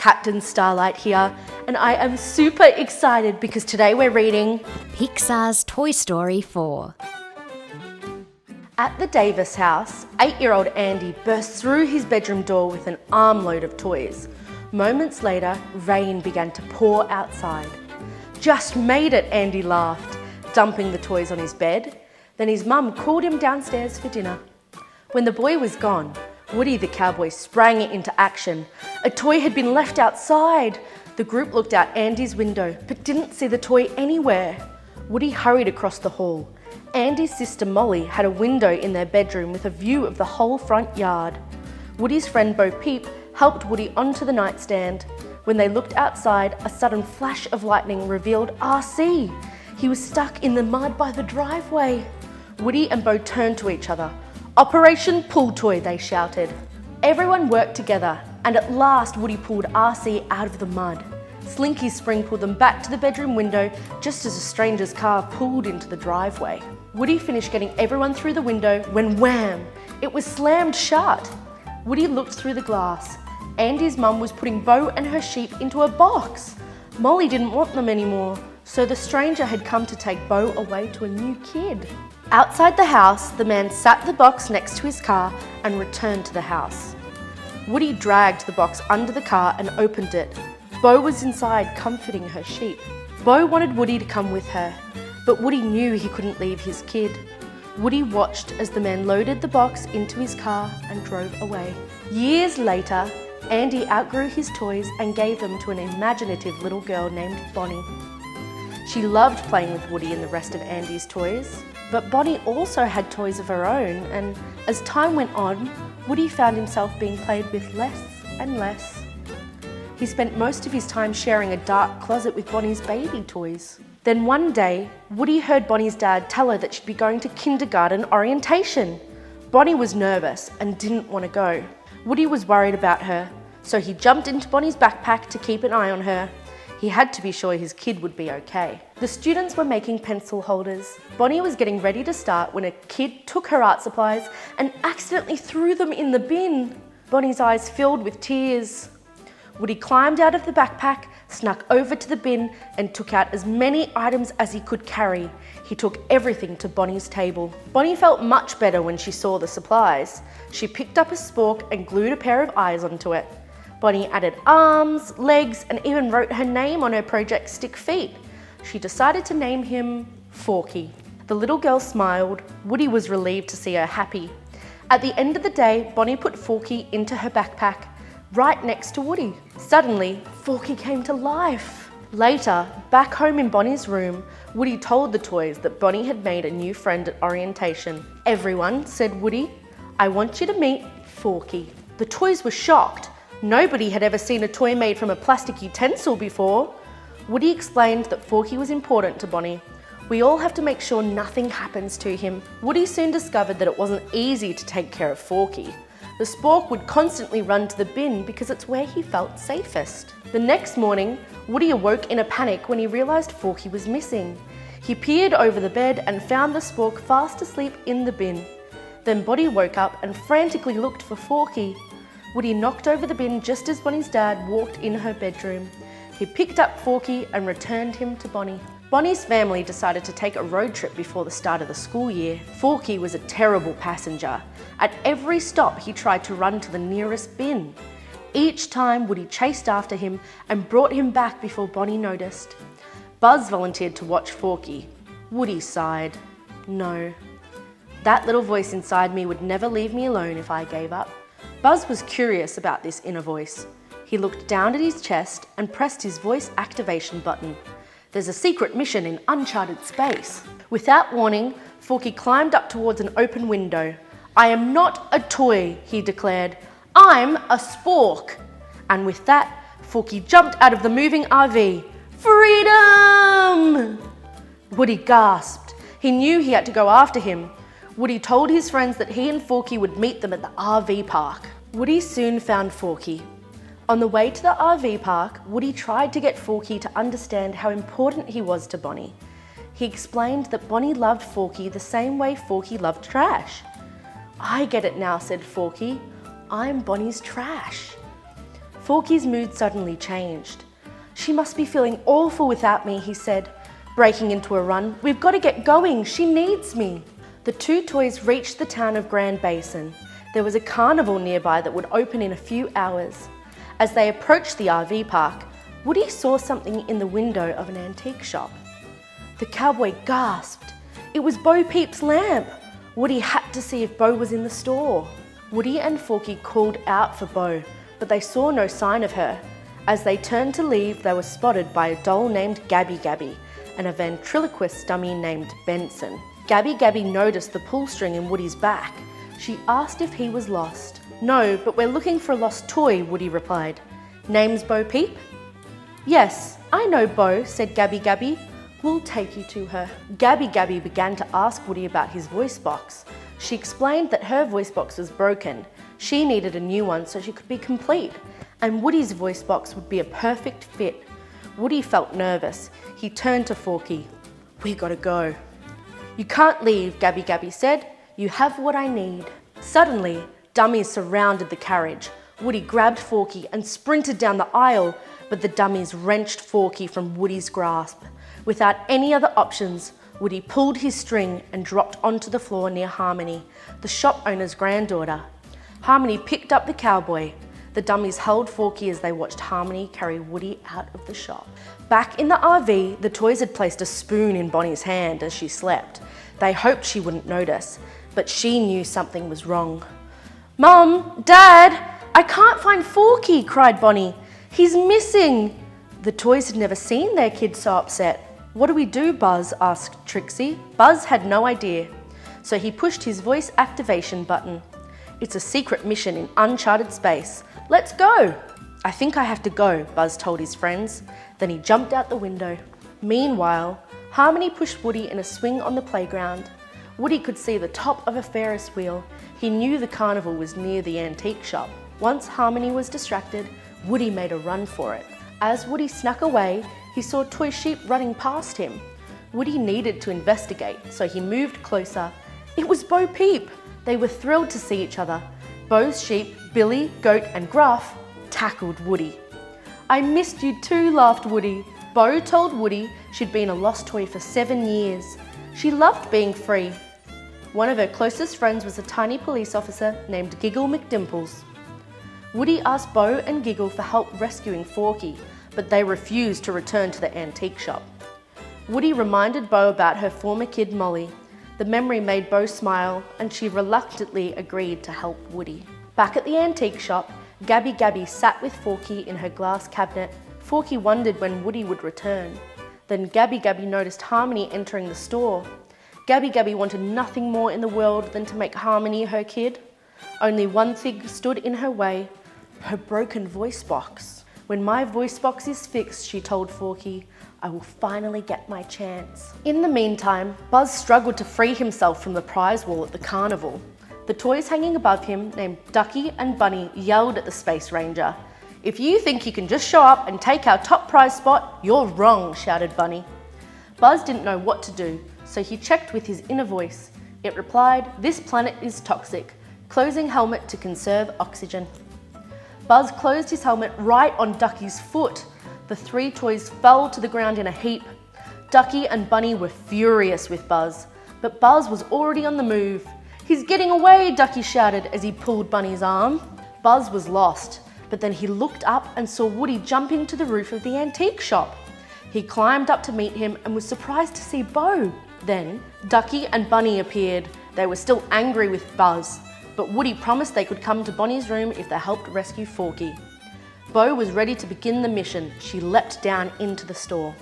Captain Starlight here, and I am super excited because today we're reading Pixar's Toy Story 4. At the Davis house, 8-year-old Andy burst through his bedroom door with an armload of toys. Moments later, rain began to pour outside. "Just made it," Andy laughed, dumping the toys on his bed. Then his mum called him downstairs for dinner. When the boy was gone, Woody the cowboy sprang into action. A toy had been left outside. The group looked out Andy's window but didn't see the toy anywhere. Woody hurried across the hall. Andy's sister Molly had a window in their bedroom with a view of the whole front yard. Woody's friend Bo Peep helped Woody onto the nightstand. When they looked outside, a sudden flash of lightning revealed RC. He was stuck in the mud by the driveway. Woody and Bo turned to each other. "Operation Pull Toy," they shouted. Everyone worked together, and at last Woody pulled RC out of the mud. Slinky's spring pulled them back to the bedroom window just as a stranger's car pulled into the driveway. Woody finished getting everyone through the window when wham! It was slammed shut. Woody looked through the glass. Andy's mum was putting Bo and her sheep into a box. Molly didn't want them anymore, so the stranger had come to take Bo away to a new kid. Outside the house, the man sat the box next to his car and returned to the house. Woody dragged the box under the car and opened it. Bo was inside comforting her sheep. Bo wanted Woody to come with her, but Woody knew he couldn't leave his kid. Woody watched as the man loaded the box into his car and drove away. Years later, Andy outgrew his toys and gave them to an imaginative little girl named Bonnie. She loved playing with Woody and the rest of Andy's toys, but Bonnie also had toys of her own, and as time went on, Woody found himself being played with less and less. He spent most of his time sharing a dark closet with Bonnie's baby toys. Then one day, Woody heard Bonnie's dad tell her that she'd be going to kindergarten orientation. Bonnie was nervous and didn't want to go. Woody was worried about her, so he jumped into Bonnie's backpack to keep an eye on her. He had to be sure his kid would be okay. The students were making pencil holders. Bonnie was getting ready to start when a kid took her art supplies and accidentally threw them in the bin. Bonnie's eyes filled with tears. Woody climbed out of the backpack, snuck over to the bin and took out as many items as he could carry. He took everything to Bonnie's table. Bonnie felt much better when she saw the supplies. She picked up a spork and glued a pair of eyes onto it. Bonnie added arms, legs, and even wrote her name on her project stick feet. She decided to name him Forky. The little girl smiled. Woody was relieved to see her happy. At the end of the day, Bonnie put Forky into her backpack, right next to Woody. Suddenly, Forky came to life. Later, back home in Bonnie's room, Woody told the toys that Bonnie had made a new friend at orientation. "Everyone," said Woody, "I want you to meet Forky." The toys were shocked. Nobody had ever seen a toy made from a plastic utensil before. Woody explained that Forky was important to Bonnie. "We all have to make sure nothing happens to him." Woody soon discovered that it wasn't easy to take care of Forky. The spork would constantly run to the bin because it's where he felt safest. The next morning, Woody awoke in a panic when he realised Forky was missing. He peered over the bed and found the spork fast asleep in the bin. Then Bonnie woke up and frantically looked for Forky. Woody knocked over the bin just as Bonnie's dad walked in her bedroom. He picked up Forky and returned him to Bonnie. Bonnie's family decided to take a road trip before the start of the school year. Forky was a terrible passenger. At every stop, he tried to run to the nearest bin. Each time, Woody chased after him and brought him back before Bonnie noticed. Buzz volunteered to watch Forky. Woody sighed. "No. That little voice inside me would never leave me alone if I gave up." Buzz was curious about this inner voice. He looked down at his chest and pressed his voice activation button. "There's a secret mission in uncharted space." Without warning, Forky climbed up towards an open window. "I am not a toy," he declared. "I'm a spork." And with that, Forky jumped out of the moving RV. "Freedom!" Woody gasped. He knew he had to go after him. Woody told his friends that he and Forky would meet them at the RV park. Woody soon found Forky. On the way to the RV park, Woody tried to get Forky to understand how important he was to Bonnie. He explained that Bonnie loved Forky the same way Forky loved trash. "I get it now," said Forky. "I'm Bonnie's trash." Forky's mood suddenly changed. "She must be feeling awful without me," he said, breaking into a run. "We've got to get going. She needs me." The two toys reached the town of Grand Basin. There was a carnival nearby that would open in a few hours. As they approached the RV park, Woody saw something in the window of an antique shop. The cowboy gasped. It was Bo Peep's lamp. Woody had to see if Bo was in the store. Woody and Forky called out for Bo, but they saw no sign of her. As they turned to leave, they were spotted by a doll named Gabby Gabby and a ventriloquist dummy named Benson. Gabby Gabby noticed the pull string in Woody's back. She asked if he was lost. "No, but we're looking for a lost toy," Woody replied. "Name's Bo Peep?" "Yes, I know Bo," said Gabby Gabby. "We'll take you to her." Gabby Gabby began to ask Woody about his voice box. She explained that her voice box was broken. She needed a new one so she could be complete, and Woody's voice box would be a perfect fit. Woody felt nervous. He turned to Forky. "We gotta go." "You can't leave," Gabby Gabby said. "You have what I need." Suddenly, dummies surrounded the carriage. Woody grabbed Forky and sprinted down the aisle, but the dummies wrenched Forky from Woody's grasp. Without any other options, Woody pulled his string and dropped onto the floor near Harmony, the shop owner's granddaughter. Harmony picked up the cowboy. The dummies held Forky as they watched Harmony carry Woody out of the shop. Back in the RV, the toys had placed a spoon in Bonnie's hand as she slept. They hoped she wouldn't notice, but she knew something was wrong. "Mum, Dad, I can't find Forky," cried Bonnie. "He's missing." The toys had never seen their kid so upset. "What do we do, Buzz?" asked Trixie. Buzz had no idea, so he pushed his voice activation button. "It's a secret mission in uncharted space. Let's go!" "I think I have to go," Buzz told his friends. Then he jumped out the window. Meanwhile, Harmony pushed Woody in a swing on the playground. Woody could see the top of a Ferris wheel. He knew the carnival was near the antique shop. Once Harmony was distracted, Woody made a run for it. As Woody snuck away, he saw Toy Sheep running past him. Woody needed to investigate, so he moved closer. It was Bo Peep! They were thrilled to see each other. Bo's sheep, Billy, Goat and Gruff, tackled Woody. "I missed you too," laughed Woody. Bo told Woody she'd been a lost toy for 7 years. She loved being free. One of her closest friends was a tiny police officer named Giggle McDimples. Woody asked Bo and Giggle for help rescuing Forky, but they refused to return to the antique shop. Woody reminded Bo about her former kid Molly. The memory made Bo smile, and she reluctantly agreed to help Woody. Back at the antique shop, Gabby Gabby sat with Forky in her glass cabinet. Forky wondered when Woody would return. Then Gabby Gabby noticed Harmony entering the store. Gabby Gabby wanted nothing more in the world than to make Harmony her kid. Only one thing stood in her way: her broken voice box. "When my voice box is fixed," she told Forky, "I will finally get my chance." In the meantime, Buzz struggled to free himself from the prize wall at the carnival. The toys hanging above him, named Ducky and Bunny, yelled at the Space Ranger. "If you think you can just show up and take our top prize spot, you're wrong," shouted Bunny. Buzz didn't know what to do, so he checked with his inner voice. It replied, "This planet is toxic. Closing helmet to conserve oxygen." Buzz closed his helmet right on Ducky's foot. The 3 toys fell to the ground in a heap. Ducky and Bunny were furious with Buzz, but Buzz was already on the move. "He's getting away," Ducky shouted as he pulled Bunny's arm. Buzz was lost, but then he looked up and saw Woody jumping to the roof of the antique shop. He climbed up to meet him and was surprised to see Bo. Then Ducky and Bunny appeared. They were still angry with Buzz, but Woody promised they could come to Bonnie's room if they helped rescue Forky. Bo was ready to begin the mission. She leapt down into the store.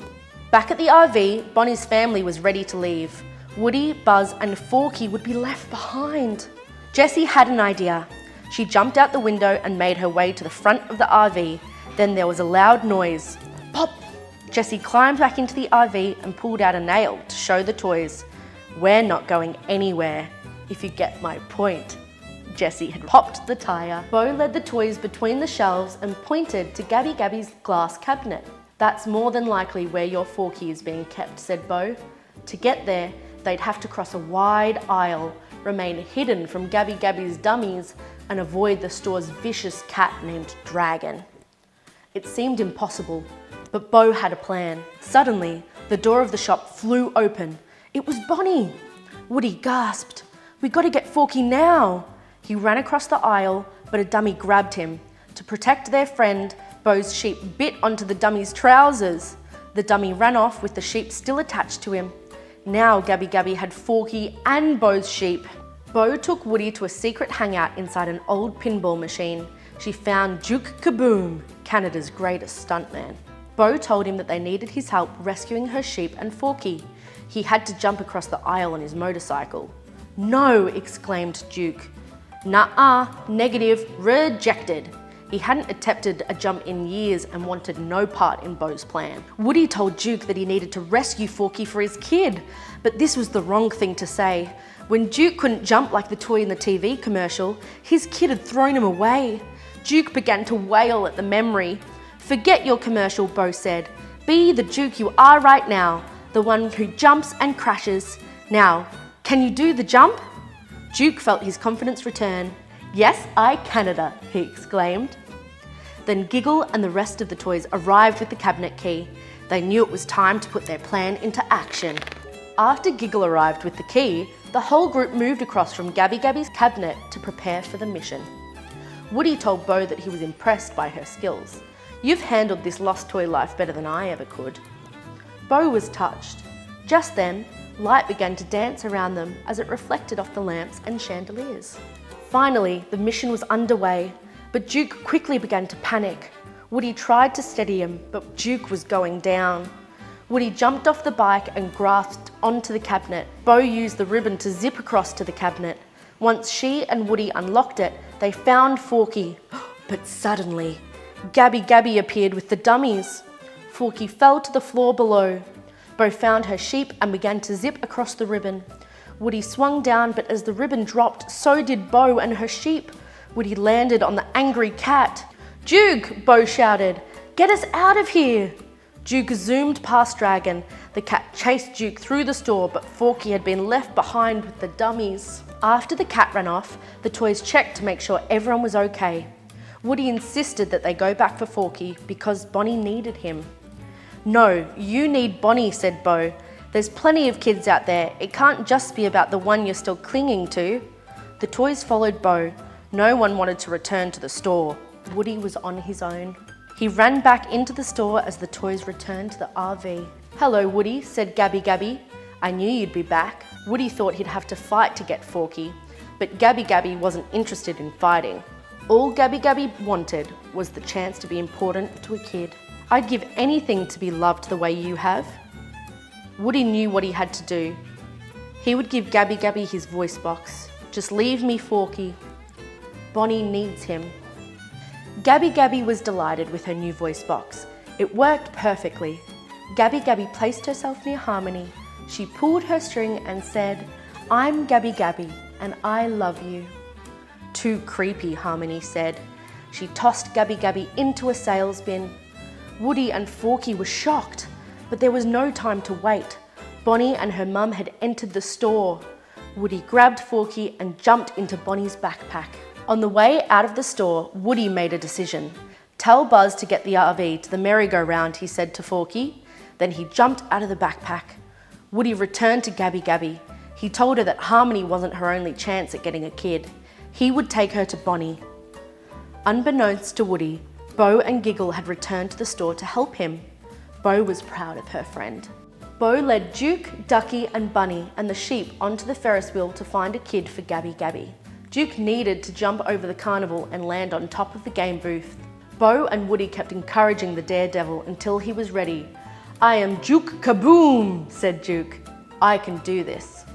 Back at the RV, Bonnie's family was ready to leave. Woody, Buzz and Forky would be left behind. Jessie had an idea. She jumped out the window and made her way to the front of the RV. Then there was a loud noise. Pop! Jessie climbed back into the RV and pulled out a nail to show the toys. "We're not going anywhere, if you get my point." Jessie had popped the tyre. Bo led the toys between the shelves and pointed to Gabby Gabby's glass cabinet. "That's more than likely where your Forky is being kept," said Bo. To get there, they'd have to cross a wide aisle, remain hidden from Gabby Gabby's dummies, and avoid the store's vicious cat named Dragon. It seemed impossible, but Bo had a plan. Suddenly, the door of the shop flew open. It was Bonnie! Woody gasped. "We gotta get Forky now!" He ran across the aisle, but a dummy grabbed him. To protect their friend, Bo's sheep bit onto the dummy's trousers. The dummy ran off with the sheep still attached to him. Now Gabby Gabby had Forky and Bo's sheep. Bo took Woody to a secret hangout inside an old pinball machine. She found Duke Kaboom, Canada's greatest stuntman. Bo told him that they needed his help rescuing her sheep and Forky. He had to jump across the aisle on his motorcycle. "No!" exclaimed Duke. "Nuh-uh, negative, rejected." He hadn't attempted a jump in years and wanted no part in Bo's plan. Woody told Duke that he needed to rescue Forky for his kid, but this was the wrong thing to say. When Duke couldn't jump like the toy in the TV commercial, his kid had thrown him away. Duke began to wail at the memory. "Forget your commercial," Bo said. "Be the Duke you are right now, the one who jumps and crashes. Now, can you do the jump?" Duke felt his confidence return. "Yes, I Canada," he exclaimed. Then Giggle and the rest of the toys arrived with the cabinet key. They knew it was time to put their plan into action. After Giggle arrived with the key, the whole group moved across from Gabby Gabby's cabinet to prepare for the mission. Woody told Bo that he was impressed by her skills. "You've handled this lost toy life better than I ever could." Bo was touched. Just then, light began to dance around them as it reflected off the lamps and chandeliers. Finally, the mission was underway, but Duke quickly began to panic. Woody tried to steady him, but Duke was going down. Woody jumped off the bike and grasped onto the cabinet. Bo used the ribbon to zip across to the cabinet. Once she and Woody unlocked it, they found Forky. But suddenly, Gabby Gabby appeared with the dummies. Forky fell to the floor below. Bo found her sheep and began to zip across the ribbon. Woody swung down, but as the ribbon dropped, so did Bo and her sheep. Woody landed on the angry cat. "Duke!" Bo shouted. "Get us out of here!" Duke zoomed past Dragon. The cat chased Duke through the store, but Forky had been left behind with the dummies. After the cat ran off, the toys checked to make sure everyone was okay. Woody insisted that they go back for Forky because Bonnie needed him. "No, you need Bonnie," said Bo. "There's plenty of kids out there. It can't just be about the one you're still clinging to." The toys followed Bo. No one wanted to return to the store. Woody was on his own. He ran back into the store as the toys returned to the RV. "Hello, Woody," said Gabby Gabby. "I knew you'd be back." Woody thought he'd have to fight to get Forky, but Gabby Gabby wasn't interested in fighting. All Gabby Gabby wanted was the chance to be important to a kid. "I'd give anything to be loved the way you have." Woody knew what he had to do. He would give Gabby Gabby his voice box. "Just leave me, Forky. Bonnie needs him." Gabby Gabby was delighted with her new voice box. It worked perfectly. Gabby Gabby placed herself near Harmony. She pulled her string and said, "I'm Gabby Gabby and I love you." "Too creepy," Harmony said. She tossed Gabby Gabby into a sales bin. Woody and Forky were shocked, but there was no time to wait. Bonnie and her mum had entered the store. Woody grabbed Forky and jumped into Bonnie's backpack. On the way out of the store, Woody made a decision. "Tell Buzz to get the RV to the merry-go-round," he said to Forky. Then he jumped out of the backpack. Woody returned to Gabby Gabby. He told her that Harmony wasn't her only chance at getting a kid. He would take her to Bonnie. Unbeknownst to Woody, Bo and Giggle had returned to the store to help him. Bo was proud of her friend. Bo led Duke, Ducky and Bunny and the sheep onto the Ferris wheel to find a kid for Gabby Gabby. Duke needed to jump over the carnival and land on top of the game booth. Bo and Woody kept encouraging the daredevil until he was ready. "I am Duke Kaboom," said Duke. "I can do this."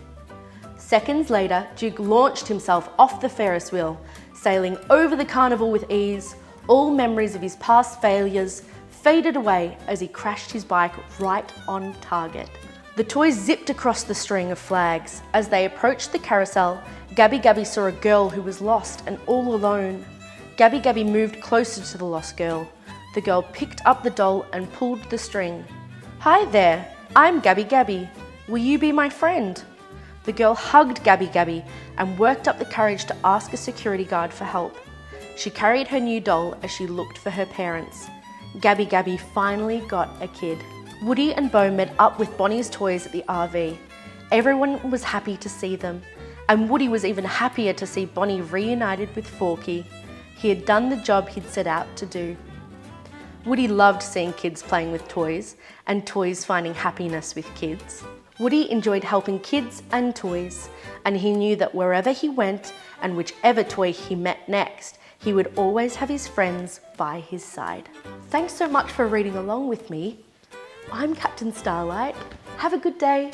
Seconds later, Duke launched himself off the Ferris wheel, sailing over the carnival with ease. All memories of his past failures faded away as he crashed his bike right on target. The toys zipped across the string of flags. As they approached the carousel, Gabby Gabby saw a girl who was lost and all alone. Gabby Gabby moved closer to the lost girl. The girl picked up the doll and pulled the string. "Hi there, I'm Gabby Gabby. Will you be my friend?" The girl hugged Gabby Gabby and worked up the courage to ask a security guard for help. She carried her new doll as she looked for her parents. Gabby finally got a kid. Woody and Bo met up with Bonnie's toys at the RV. Everyone was happy to see them, and Woody was even happier to see Bonnie reunited with Forky. He had done the job he'd set out to do. Woody loved seeing kids playing with toys, and toys finding happiness with kids. Woody enjoyed helping kids and toys, and he knew that wherever he went and whichever toy he met next, he would always have his friends by his side. Thanks so much for reading along with me. I'm Captain Starlight. Have a good day.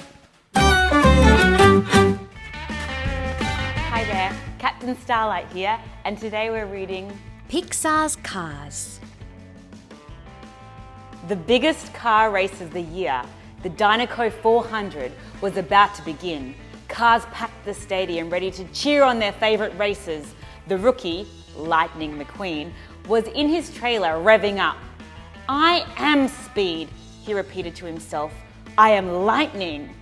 Hi there, Captain Starlight here, and today we're reading Pixar's Cars. The biggest car race of the year, the Dinoco 400, was about to begin. Cars packed the stadium ready to cheer on their favourite racers. The rookie, Lightning McQueen, was in his trailer revving up. "I am speed," he repeated to himself. "I am lightning."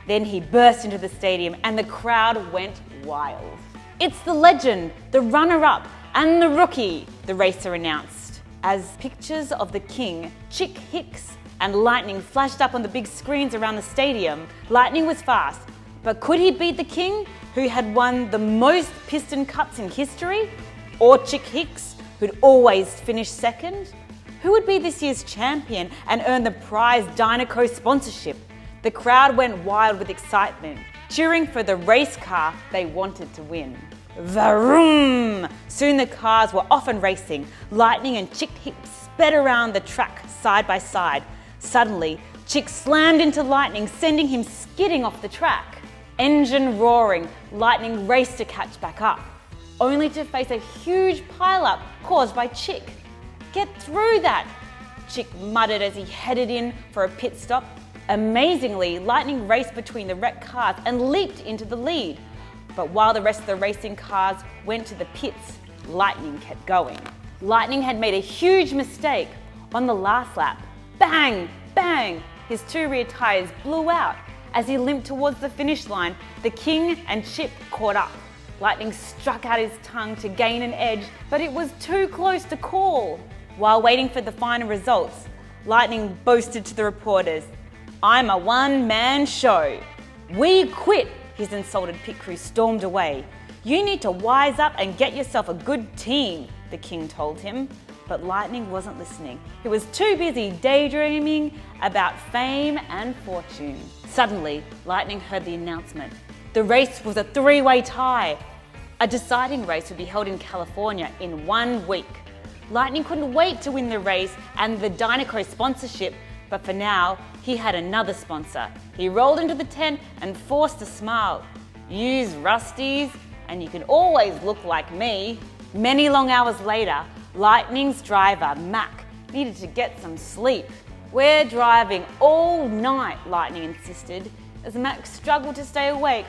Then he burst into the stadium and the crowd went wild. "It's the legend, the runner-up, and the rookie," the racer announced. As pictures of the king, Chick Hicks, and Lightning flashed up on the big screens around the stadium, Lightning was fast, but could he beat the king, who had won the most piston cuts in history? Or Chick Hicks, who'd always finished second? Who would be this year's champion and earn the prize Dinoco sponsorship? The crowd went wild with excitement, cheering for the race car they wanted to win. Vroom! Soon the cars were off and racing. Lightning and Chick Hicks sped around the track side by side. Suddenly, Chick slammed into Lightning, sending him skidding off the track. Engine roaring, Lightning raced to catch back up, only to face a huge pileup caused by Chick. "Get through that," Chick muttered as he headed in for a pit stop. Amazingly, Lightning raced between the wrecked cars and leaped into the lead. But while the rest of the racing cars went to the pits, Lightning kept going. Lightning had made a huge mistake. On the last lap, bang, bang, his two rear tyres blew out. As he limped towards the finish line, the king and Chip caught up. Lightning struck out his tongue to gain an edge, but it was too close to call. While waiting for the final results, Lightning boasted to the reporters, "I'm a one-man show." "We quit," his insulted pit crew stormed away. "You need to wise up and get yourself a good team," the king told him. But Lightning wasn't listening. He was too busy daydreaming about fame and fortune. Suddenly, Lightning heard the announcement. The race was a three-way tie. A deciding race would be held in California in 1 week. Lightning couldn't wait to win the race and the Dinoco sponsorship, but for now, he had another sponsor. He rolled into the tent and forced a smile. "Use Rusty's and you can always look like me." Many long hours later, Lightning's driver, Mac, needed to get some sleep. "We're driving all night," Lightning insisted, as Mac struggled to stay awake.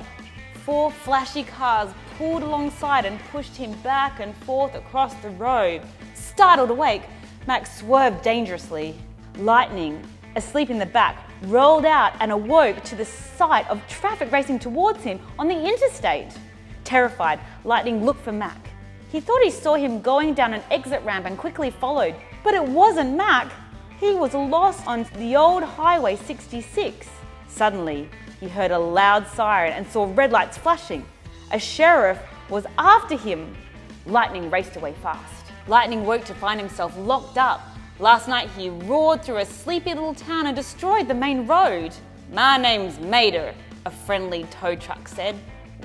4 flashy cars pulled alongside and pushed him back and forth across the road. Startled awake, Mac swerved dangerously. Lightning, asleep in the back, rolled out and awoke to the sight of traffic racing towards him on the interstate. Terrified, Lightning looked for Mac. He thought he saw him going down an exit ramp and quickly followed, but it wasn't Mac. He was lost on the old Highway 66. Suddenly, he heard a loud siren and saw red lights flashing. A sheriff was after him. Lightning raced away fast. Lightning woke to find himself locked up. Last night he roared through a sleepy little town and destroyed the main road. "My name's Mater," a friendly tow truck said.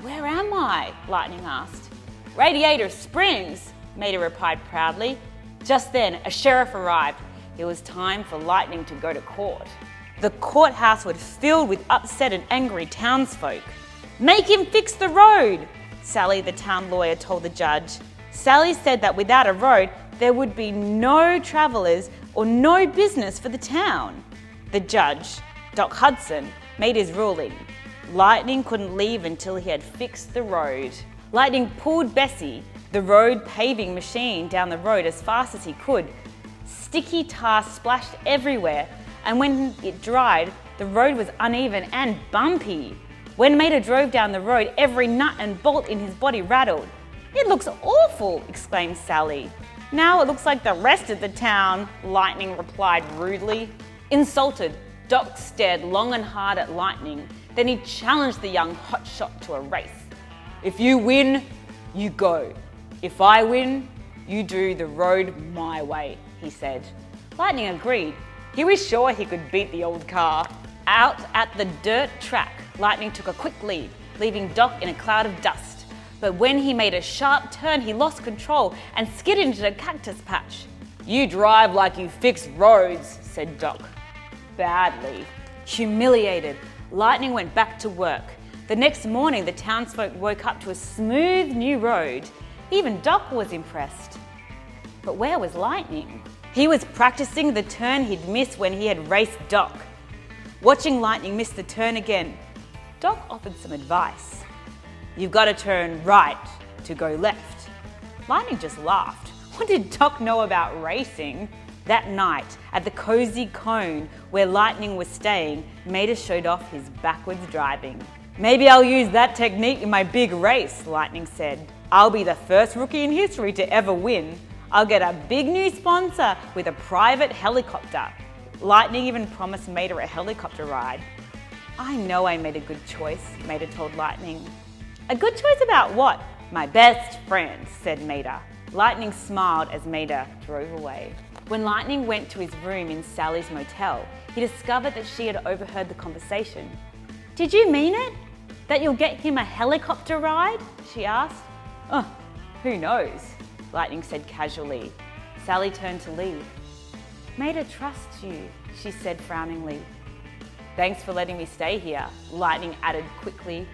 "Where am I?" Lightning asked. "Radiator Springs," Mater replied proudly. Just then, a sheriff arrived. It was time for Lightning to go to court. The courthouse was filled with upset and angry townsfolk. "Make him fix the road," Sally, the town lawyer, told the judge. Sally said that without a road, there would be no travellers or no business for the town. The judge, Doc Hudson, made his ruling. Lightning couldn't leave until he had fixed the road. Lightning pulled Bessie, the road paving machine, down the road as fast as he could. Sticky tar splashed everywhere, and when it dried, the road was uneven and bumpy. When Mater drove down the road, every nut and bolt in his body rattled. "It looks awful," exclaimed Sally. Now it looks like the rest of the town, Lightning replied rudely. Insulted, Doc stared long and hard at Lightning, then he challenged the young hotshot to a race. If you win, you go. If I win, you do the road my way, he said. Lightning agreed. He was sure he could beat the old car. Out at the dirt track, Lightning took a quick lead, leaving Doc in a cloud of dust. But when he made a sharp turn, he lost control and skidded into the cactus patch. You drive like you fix roads, said Doc. Badly. Humiliated, Lightning went back to work. The next morning, the townsfolk woke up to a smooth new road. Even Doc was impressed. But where was Lightning? He was practicing the turn he'd missed when he had raced Doc. Watching Lightning miss the turn again, Doc offered some advice. You've got to turn right to go left. Lightning just laughed. What did Doc know about racing? That night, at the cozy cone where Lightning was staying, Mater showed off his backwards driving. Maybe I'll use that technique in my big race, Lightning said. I'll be the first rookie in history to ever win. I'll get a big new sponsor with a private helicopter. Lightning even promised Mater a helicopter ride. I know I made a good choice, Mater told Lightning. A good choice about what? My best friend, said Mater. Lightning smiled as Mater drove away. When Lightning went to his room in Sally's motel, he discovered that she had overheard the conversation. Did you mean it? That you'll get him a helicopter ride? She asked. Oh, who knows? Lightning said casually. Sally turned to leave. Mater trusts you, she said frowningly. Thanks for letting me stay here, Lightning added quickly.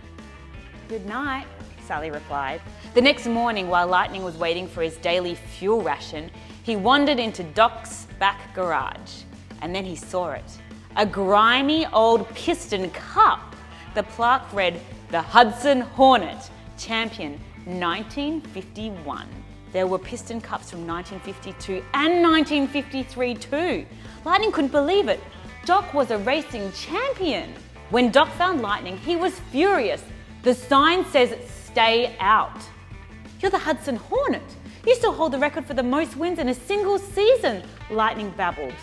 Good night, Sally replied. The next morning, while Lightning was waiting for his daily fuel ration, he wandered into Doc's back garage, and then he saw it. A grimy old piston cup. The plaque read, The Hudson Hornet, Champion 1951. There were piston cups from 1952 and 1953 too. Lightning couldn't believe it. Doc was a racing champion. When Doc found Lightning, he was furious. The sign says, stay out. You're the Hudson Hornet. You still hold the record for the most wins in a single season, Lightning babbled.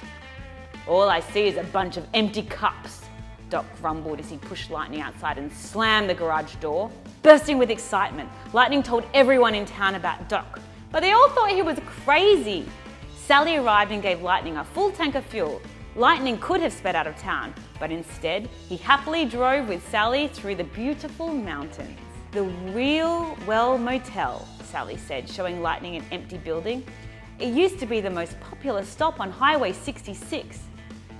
All I see is a bunch of empty cups, Doc grumbled as he pushed Lightning outside and slammed the garage door. Bursting with excitement, Lightning told everyone in town about Doc, but they all thought he was crazy. Sally arrived and gave Lightning a full tank of fuel. Lightning could have sped out of town, but instead, he happily drove with Sally through the beautiful mountains. The Real Well Motel, Sally said, showing Lightning an empty building. It used to be the most popular stop on Highway 66.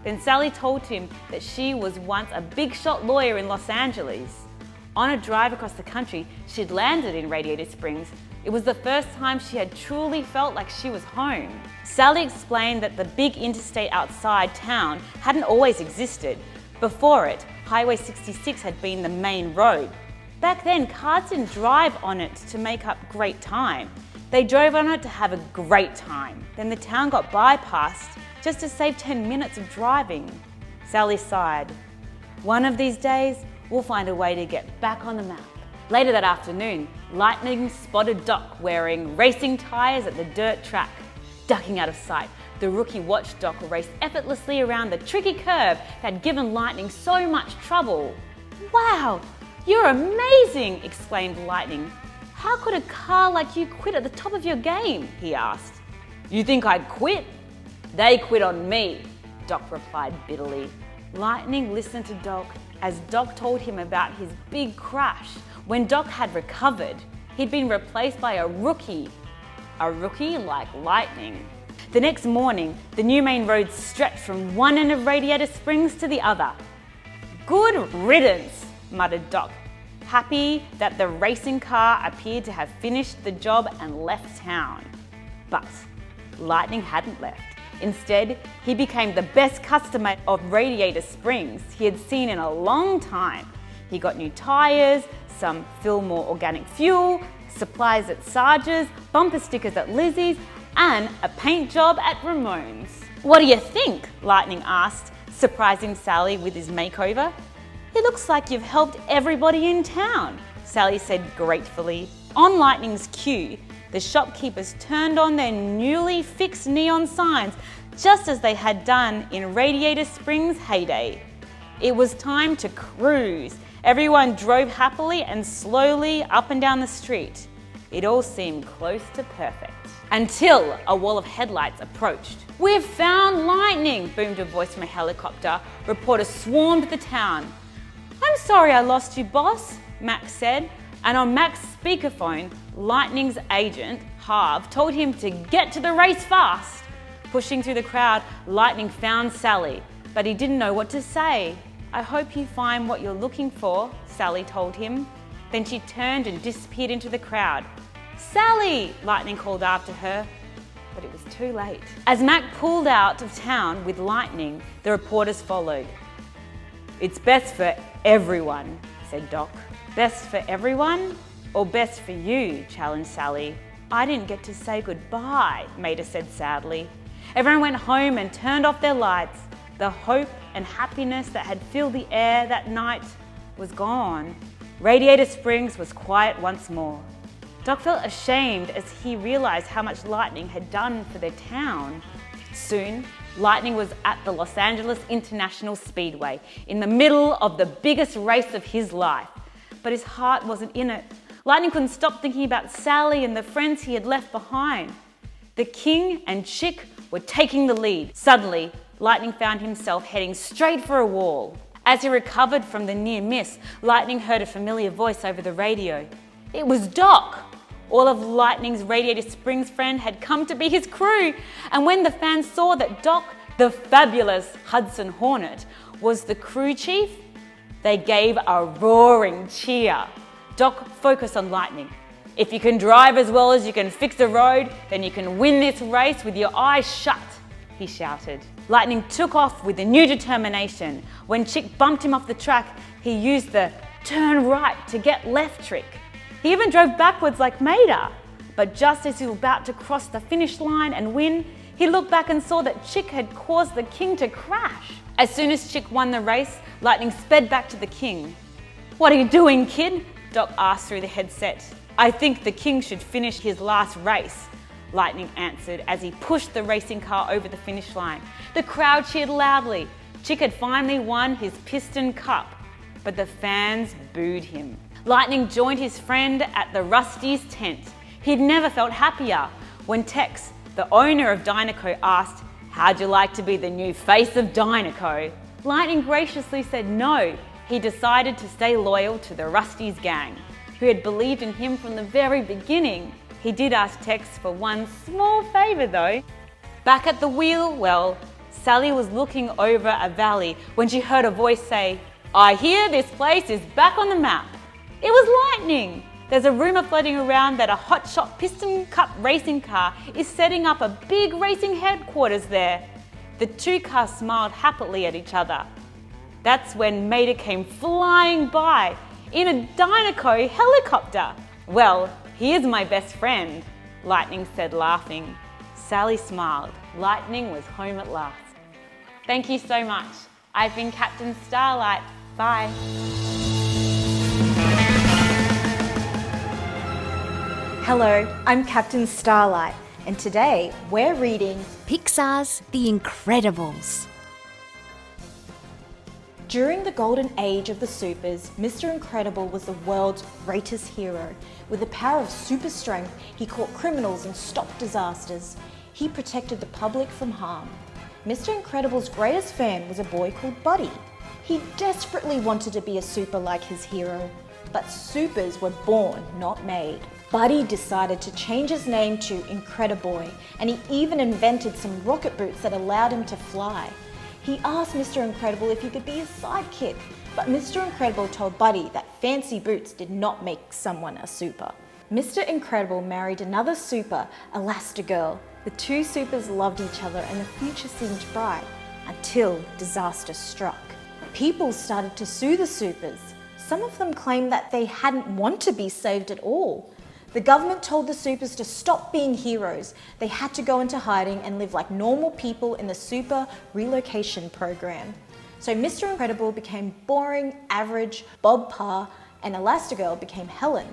Then Sally told him that she was once a big shot lawyer in Los Angeles. On a drive across the country, she'd landed in Radiator Springs. It was the first time she had truly felt like she was home. Sally explained that the big interstate outside town hadn't always existed. Before it, Highway 66 had been the main road. Back then, cars didn't drive on it to make up great time. They drove on it to have a great time. Then the town got bypassed just to save 10 minutes of driving. Sally sighed. One of these days, we'll find a way to get back on the map. Later that afternoon, Lightning spotted Doc wearing racing tyres at the dirt track. Ducking out of sight, the rookie watched Doc race effortlessly around the tricky curve that had given Lightning so much trouble. Wow, you're amazing, exclaimed Lightning. How could a car like you quit at the top of your game? He asked. You think I'd quit? They quit on me, Doc replied bitterly. Lightning listened to Doc as Doc told him about his big crash. When Doc had recovered, he'd been replaced by a rookie like Lightning. The next morning, the new main road stretched from one end of Radiator Springs to the other. Good riddance, muttered Doc, happy that the racing car appeared to have finished the job and left town. But Lightning hadn't left. Instead, he became the best customer of Radiator Springs he had seen in a long time. He got new tyres, some Fillmore organic fuel, supplies at Sarge's, bumper stickers at Lizzie's, and a paint job at Ramon's. What do you think? Lightning asked, surprising Sally with his makeover. It looks like you've helped everybody in town, Sally said gratefully. On Lightning's cue, the shopkeepers turned on their newly fixed neon signs, just as they had done in Radiator Springs' heyday. It was time to cruise. Everyone drove happily and slowly up and down the street. It all seemed close to perfect. Until a wall of headlights approached. "We've found lightning," boomed a voice from a helicopter. Reporters swarmed the town. "I'm sorry I lost you, boss," Max said. And on Max's speakerphone, Lightning's agent, Harv, told him to get to the race fast. Pushing through the crowd, Lightning found Sally, but he didn't know what to say. "I hope you find what you're looking for," Sally told him. Then she turned and disappeared into the crowd. "Sally!" Lightning called after her, but it was too late. As Mac pulled out of town with Lightning, the reporters followed. "It's best for everyone," said Doc. "Best for everyone or best for you?" challenged Sally. "I didn't get to say goodbye," Maida said sadly. Everyone went home and turned off their lights. The hope and happiness that had filled the air that night was gone. Radiator Springs was quiet once more. Doc felt ashamed as he realized how much Lightning had done for their town. Soon, Lightning was at the Los Angeles International Speedway, in the middle of the biggest race of his life. But his heart wasn't in it. Lightning couldn't stop thinking about Sally and the friends he had left behind. The King and Chick were taking the lead. Suddenly, Lightning found himself heading straight for a wall. As he recovered from the near miss, Lightning heard a familiar voice over the radio. It was Doc! All of Lightning's Radiator Springs friend had come to be his crew, and when the fans saw that Doc, the fabulous Hudson Hornet, was the crew chief, they gave a roaring cheer. Doc focused on Lightning. "If you can drive as well as you can fix a road, then you can win this race with your eyes shut," he shouted. Lightning took off with a new determination. When Chick bumped him off the track, he used the turn right to get left trick. He even drove backwards like Maida. But just as he was about to cross the finish line and win, he looked back and saw that Chick had caused the King to crash. As soon as Chick won the race, Lightning sped back to the King. "What are you doing, kid?" Doc asked through the headset. "I think the King should finish his last race," Lightning answered as he pushed the racing car over the finish line. The crowd cheered loudly. Chick had finally won his Piston Cup, but the fans booed him. Lightning joined his friend at the Rusty's tent. He'd never felt happier when Tex, the owner of Dynaco, asked, "How'd you like to be the new face of Dynaco?" Lightning graciously said no. He decided to stay loyal to the Rusty's gang, who had believed in him from the very beginning. He did ask Tex for one small favour though. Back at the wheel, well, Sally was looking over a valley when she heard a voice say, "I hear this place is back on the map." It was Lightning. There's a rumour floating around that a hotshot Piston Cup racing car is setting up a big racing headquarters there. The two cars smiled happily at each other. That's when Maida came flying by in a Dynaco helicopter. "Well, here's my best friend," Lightning said, laughing. Sally smiled. Lightning was home at last. Thank you so much. I've been Captain Starlight. Bye. Hello, I'm Captain Starlight, and today we're reading Pixar's The Incredibles. During the golden age of the supers, Mr. Incredible was the world's greatest hero. With the power of super strength, he caught criminals and stopped disasters. He protected the public from harm. Mr. Incredible's greatest fan was a boy called Buddy. He desperately wanted to be a super like his hero, but supers were born, not made. Buddy decided to change his name to Incrediboy, and he even invented some rocket boots that allowed him to fly. He asked Mr. Incredible if he could be his sidekick, but Mr. Incredible told Buddy that fancy boots did not make someone a super. Mr. Incredible married another super, Elastigirl. The two supers loved each other and the future seemed bright, until disaster struck. People started to sue the supers. Some of them claimed that they hadn't want to be saved at all. The government told the supers to stop being heroes. They had to go into hiding and live like normal people in the super relocation program. So Mr. Incredible became boring, average, Bob Parr, and Elastigirl became Helen.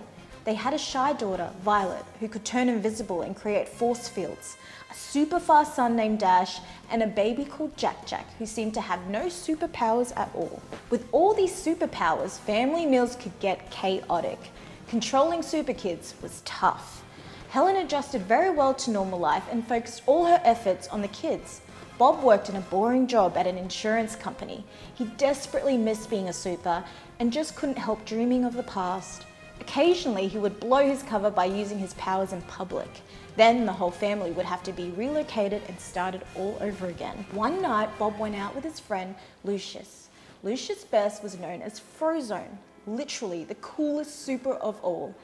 They had a shy daughter, Violet, who could turn invisible and create force fields, a super fast son named Dash, and a baby called Jack, who seemed to have no superpowers at all. With all these superpowers, family meals could get chaotic. Controlling super kids was tough. Helen adjusted very well to normal life and focused all her efforts on the kids. Bob worked in a boring job at an insurance company. He desperately missed being a super and just couldn't help dreaming of the past. Occasionally, he would blow his cover by using his powers in public. Then the whole family would have to be relocated and started all over again. One night, Bob went out with his friend, Lucius. Lucius Best was known as Frozone, literally the coolest super of all.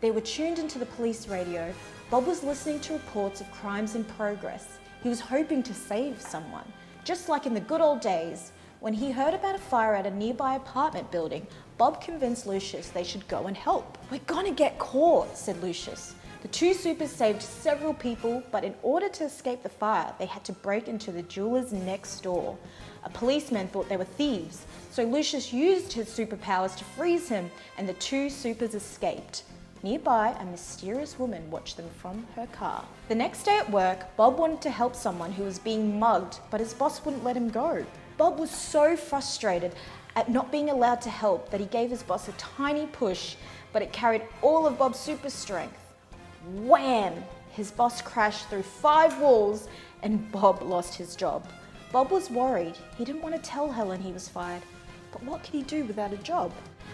They were tuned into the police radio. Bob was listening to reports of crimes in progress. He was hoping to save someone, just like in the good old days. When he heard about a fire at a nearby apartment building, Bob convinced Lucius they should go and help. "We're gonna get caught," said Lucius. The two supers saved several people, but in order to escape the fire, they had to break into the jewelers next door. A policeman thought they were thieves, so Lucius used his superpowers to freeze him, and the two supers escaped. Nearby, a mysterious woman watched them from her car. The next day at work, Bob wanted to help someone who was being mugged, but his boss wouldn't let him go. Bob was so frustrated at not being allowed to help that he gave his boss a tiny push, but it carried all of Bob's super strength. Wham! His boss crashed through 5 walls and Bob lost his job. Bob was worried. He didn't want to tell Helen he was fired, but what could he do without a job?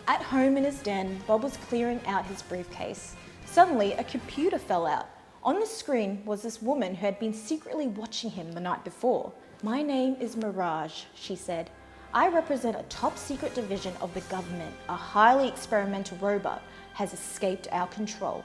At home in his den, Bob was clearing out his briefcase. Suddenly, a computer fell out. On the screen was this woman who had been secretly watching him the night before. "My name is Mirage," she said. "I represent a top secret division of the government. A highly experimental robot has escaped our control."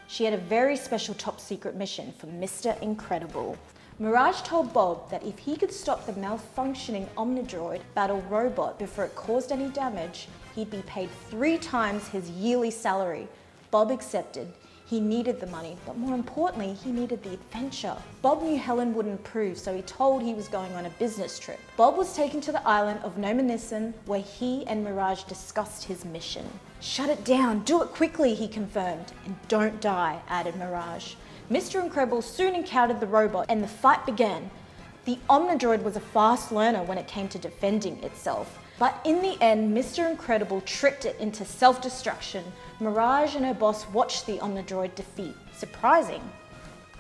She had a very special top secret mission for Mr. Incredible. Mirage told Bob that if he could stop the malfunctioning Omnidroid battle robot before it caused any damage, he'd be paid 3 times his yearly salary. Bob accepted. He needed the money, but more importantly, he needed the adventure. Bob knew Helen wouldn't approve, so he told he was going on a business trip. Bob was taken to the island of Nominison, where he and Mirage discussed his mission. "Shut it down, do it quickly," he confirmed. "And don't die," added Mirage. Mr. Incredible soon encountered the robot and the fight began. The Omnidroid was a fast learner when it came to defending itself. But in the end, Mr. Incredible tricked it into self-destruction. Mirage and her boss watched the Omnidroid defeat. "Surprising,"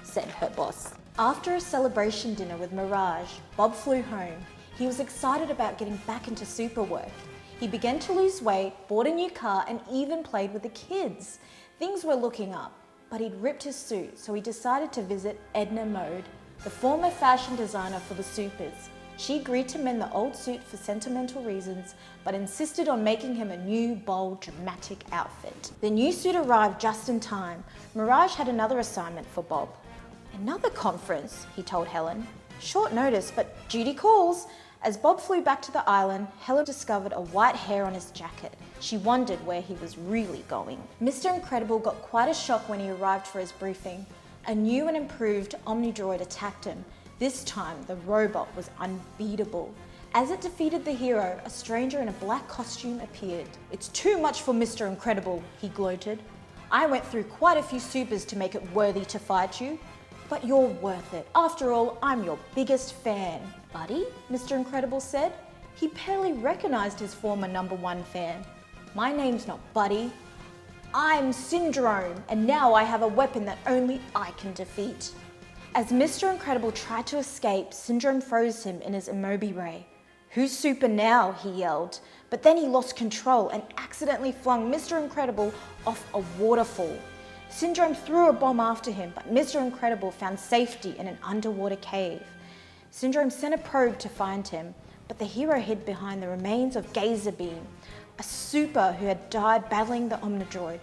said her boss. After a celebration dinner with Mirage, Bob flew home. He was excited about getting back into super work. He began to lose weight, bought a new car, and even played with the kids. Things were looking up, but he'd ripped his suit, so he decided to visit Edna Mode, the former fashion designer for the supers. She agreed to mend the old suit for sentimental reasons, but insisted on making him a new, bold, dramatic outfit. The new suit arrived just in time. Mirage had another assignment for Bob. "Another conference," he told Helen. "Short notice, but duty calls." As Bob flew back to the island, Helen discovered a white hair on his jacket. She wondered where he was really going. Mr. Incredible got quite a shock when he arrived for his briefing. A new and improved Omnidroid attacked him. This time, the robot was unbeatable. As it defeated the hero, a stranger in a black costume appeared. "It's too much for Mr. Incredible," he gloated. "I went through quite a few supers to make it worthy to fight you. But you're worth it. After all, I'm your biggest fan." "Buddy?" Mr. Incredible said. He barely recognized his former #1 fan. "My name's not Buddy. I'm Syndrome, and now I have a weapon that only I can defeat." As Mr. Incredible tried to escape, Syndrome froze him in his Immobi ray. "Who's super now?" he yelled. But then he lost control and accidentally flung Mr. Incredible off a waterfall. Syndrome threw a bomb after him, but Mr. Incredible found safety in an underwater cave. Syndrome sent a probe to find him, but the hero hid behind the remains of Gazerbeam, a super who had died battling the Omnidroid.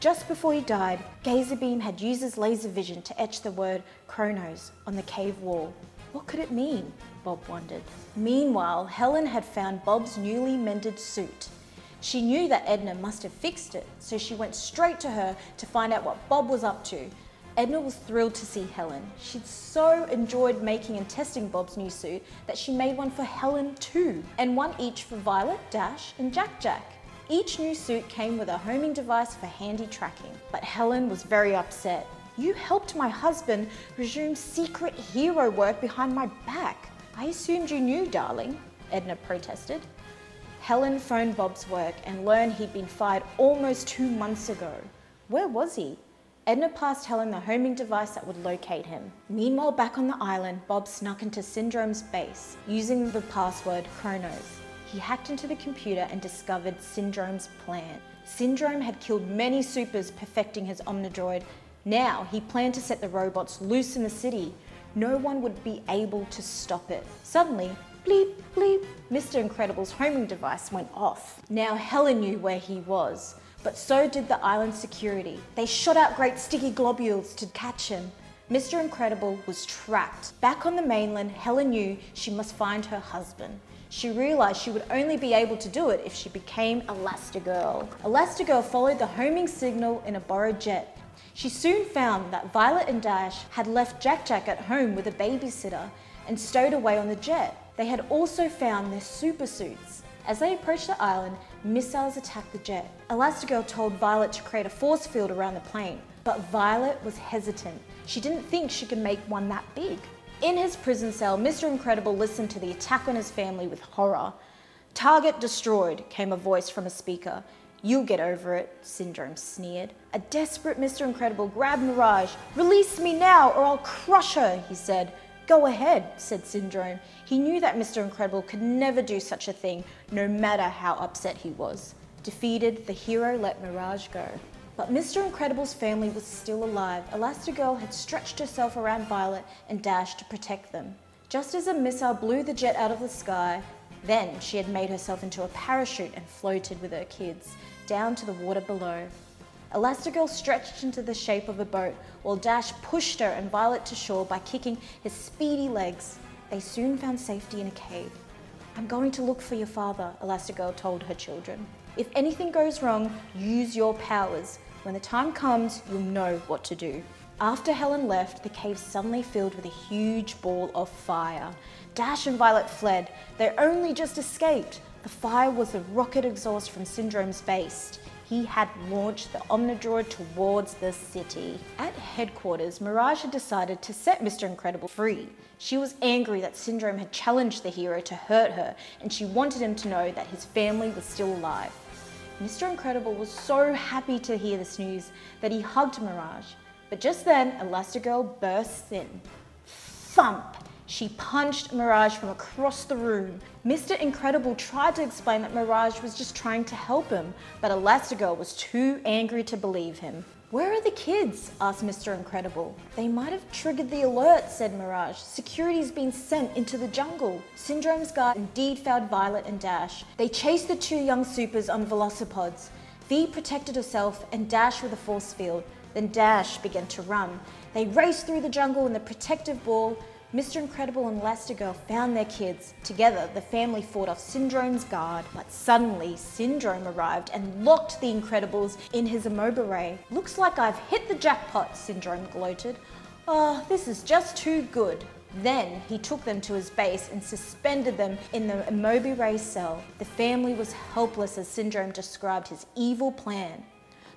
Just before he died, Gazerbeam had used his laser vision to etch the word Chronos on the cave wall. What could it mean? Bob wondered. Meanwhile, Helen had found Bob's newly mended suit. She knew that Edna must have fixed it, so she went straight to her to find out what Bob was up to. Edna was thrilled to see Helen. She'd so enjoyed making and testing Bob's new suit that she made one for Helen too, and one each for Violet, Dash, and Jack. Each new suit came with a homing device for handy tracking. But Helen was very upset. "You helped my husband resume secret hero work behind my back. I assumed you knew, darling," Edna protested. Helen phoned Bob's work and learned he'd been fired almost 2 months ago. Where was he? Edna passed Helen the homing device that would locate him. Meanwhile, back on the island, Bob snuck into Syndrome's base using the password Chronos. He hacked into the computer and discovered Syndrome's plan. Syndrome had killed many supers perfecting his Omnidroid. Now he planned to set the robots loose in the city. No one would be able to stop it. Suddenly, bleep, bleep, Mr. Incredible's homing device went off. Now Helen knew where he was, but so did the island security. They shot out great sticky globules to catch him. Mr. Incredible was trapped. Back on the mainland, Helen knew she must find her husband. She realized she would only be able to do it if she became Elastigirl. Elastigirl followed the homing signal in a borrowed jet. She soon found that Violet and Dash had left Jack-Jack at home with a babysitter and stowed away on the jet. They had also found their super suits. As they approached the island, missiles attacked the jet. Elastigirl told Violet to create a force field around the plane, but Violet was hesitant. She didn't think she could make one that big. In his prison cell, Mr. Incredible listened to the attack on his family with horror. "Target destroyed," came a voice from a speaker. "You'll get over it," Syndrome sneered. A desperate Mr. Incredible grabbed Mirage. "Release me now or I'll crush her," he said. "Go ahead," said Syndrome. He knew that Mr. Incredible could never do such a thing, no matter how upset he was. Defeated, the hero let Mirage go. But Mr. Incredible's family was still alive. Elastigirl had stretched herself around Violet and Dash to protect them. Just as a missile blew the jet out of the sky, then she had made herself into a parachute and floated with her kids down to the water below. Elastigirl stretched into the shape of a boat while Dash pushed her and Violet to shore by kicking his speedy legs. They soon found safety in a cave. "I'm going to look for your father," Elastigirl told her children. "If anything goes wrong, use your powers. When the time comes, you'll know what to do." After Helen left, the cave suddenly filled with a huge ball of fire. Dash and Violet fled. They only just escaped. The fire was the rocket exhaust from Syndrome's base. He had launched the Omnidroid towards the city. At headquarters, Mirage had decided to set Mr. Incredible free. She was angry that Syndrome had challenged the hero to hurt her, and she wanted him to know that his family was still alive. Mr. Incredible was so happy to hear this news that he hugged Mirage. But just then, Elastigirl bursts in. Thump! She punched Mirage from across the room. Mr. Incredible tried to explain that Mirage was just trying to help him, but Elastigirl was too angry to believe him. "Where are the kids?" asked Mr. Incredible. "They might have triggered the alert," said Mirage. "Security's been sent into the jungle." Syndrome's guard indeed found Violet and Dash. They chased the two young supers on velocipods. V protected herself and Dash with a force field. Then Dash began to run. They raced through the jungle in the protective ball. Mr. Incredible and Elastigirl found their kids. Together, the family fought off Syndrome's guard. But suddenly, Syndrome arrived and locked the Incredibles in his Immobiray. "Looks like I've hit the jackpot," Syndrome gloated. "Oh, this is just too good." Then he took them to his base and suspended them in the Immobiray cell. The family was helpless as Syndrome described his evil plan.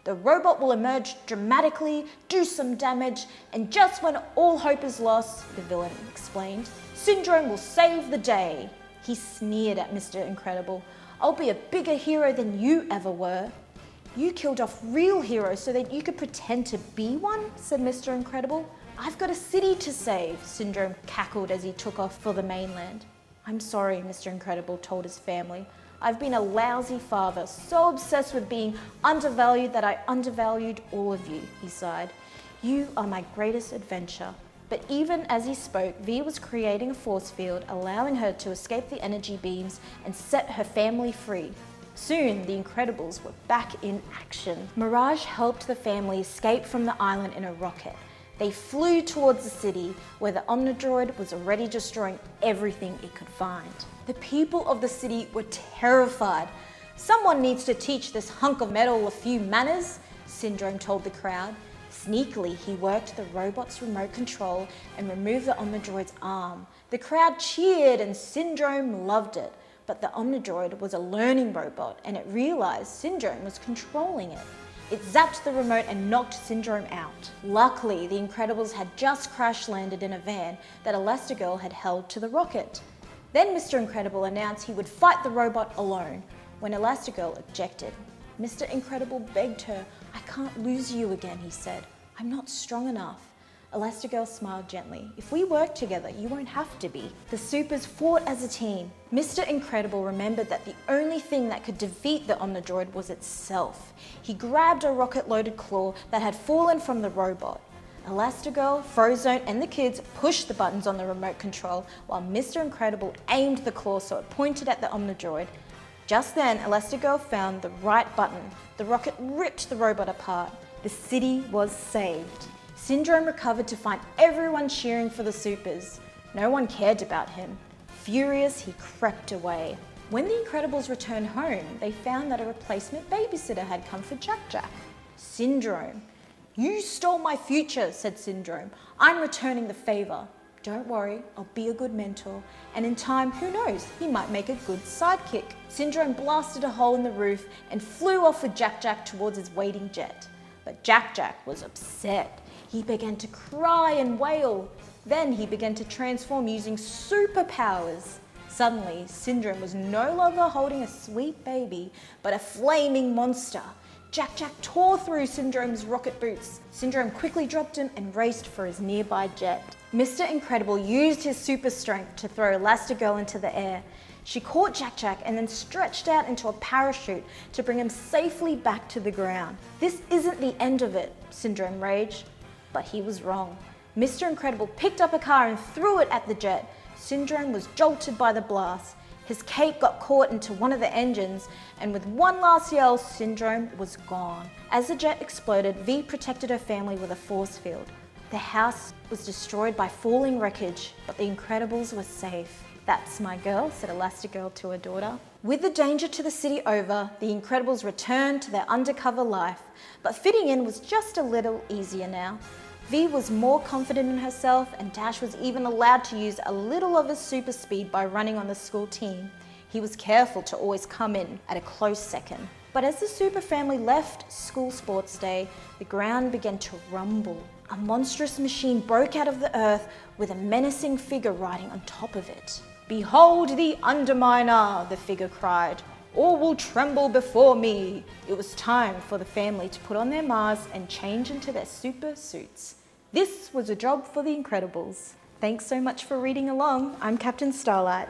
"The robot will emerge dramatically, do some damage, and just when all hope is lost," the villain explained, "Syndrome will save the day." He sneered at Mr. Incredible. "I'll be a bigger hero than you ever were." "You killed off real heroes so that you could pretend to be one?" said Mr. Incredible. "I've got a city to save," Syndrome cackled as he took off for the mainland. "I'm sorry," Mr. Incredible told his family. "I've been a lousy father, so obsessed with being undervalued that I undervalued all of you," he sighed. "You are my greatest adventure." But even as he spoke, V was creating a force field, allowing her to escape the energy beams and set her family free. Soon, the Incredibles were back in action. Mirage helped the family escape from the island in a rocket. They flew towards the city, where the Omnidroid was already destroying everything it could find. The people of the city were terrified. "Someone needs to teach this hunk of metal a few manners," Syndrome told the crowd. Sneakily, he worked the robot's remote control and removed the Omnidroid's arm. The crowd cheered and Syndrome loved it. But the Omnidroid was a learning robot and it realized Syndrome was controlling it. It zapped the remote and knocked Syndrome out. Luckily, the Incredibles had just crash landed in a van that Elastigirl had held to the rocket. Then Mr. Incredible announced he would fight the robot alone, when Elastigirl objected. Mr. Incredible begged her. "I can't lose you again," he said. "I'm not strong enough." Elastigirl smiled gently. "If we work together, you won't have to be." The Supers fought as a team. Mr. Incredible remembered that the only thing that could defeat the Omnidroid was itself. He grabbed a rocket-loaded claw that had fallen from the robot. Elastigirl, Frozone, and the kids pushed the buttons on the remote control while Mr. Incredible aimed the claw so it pointed at the Omnidroid. Just then, Elastigirl found the right button. The rocket ripped the robot apart. The city was saved. Syndrome recovered to find everyone cheering for the Supers. No one cared about him. Furious, he crept away. When the Incredibles returned home, they found that a replacement babysitter had come for Jack-Jack. Syndrome. "You stole my future," said Syndrome. "I'm returning the favor. Don't worry, I'll be a good mentor. And in time, who knows, he might make a good sidekick." Syndrome blasted a hole in the roof and flew off with Jack-Jack towards his waiting jet. But Jack-Jack was upset. He began to cry and wail. Then he began to transform using superpowers. Suddenly, Syndrome was no longer holding a sweet baby, but a flaming monster. Jack-Jack tore through Syndrome's rocket boots. Syndrome quickly dropped him and raced for his nearby jet. Mr. Incredible used his super strength to throw Elastigirl into the air. She caught Jack-Jack and then stretched out into a parachute to bring him safely back to the ground. "This isn't the end of it," Syndrome raged. But he was wrong. Mr. Incredible picked up a car and threw it at the jet. Syndrome was jolted by the blast. His cape got caught into one of the engines, and with one last yell, Syndrome was gone. As the jet exploded, V protected her family with a force field. The house was destroyed by falling wreckage, but the Incredibles were safe. "That's my girl," said Elastigirl to her daughter. With the danger to the city over, the Incredibles returned to their undercover life, but fitting in was just a little easier now. V was more confident in herself, and Dash was even allowed to use a little of his super speed by running on the school team. He was careful to always come in at a close second. But as the Super family left school sports day, the ground began to rumble. A monstrous machine broke out of the earth with a menacing figure riding on top of it. "Behold the Underminer," the figure cried. "All will tremble before me." It was time for the family to put on their masks and change into their super suits. This was a job for the Incredibles. Thanks so much for reading along. I'm Captain Starlight.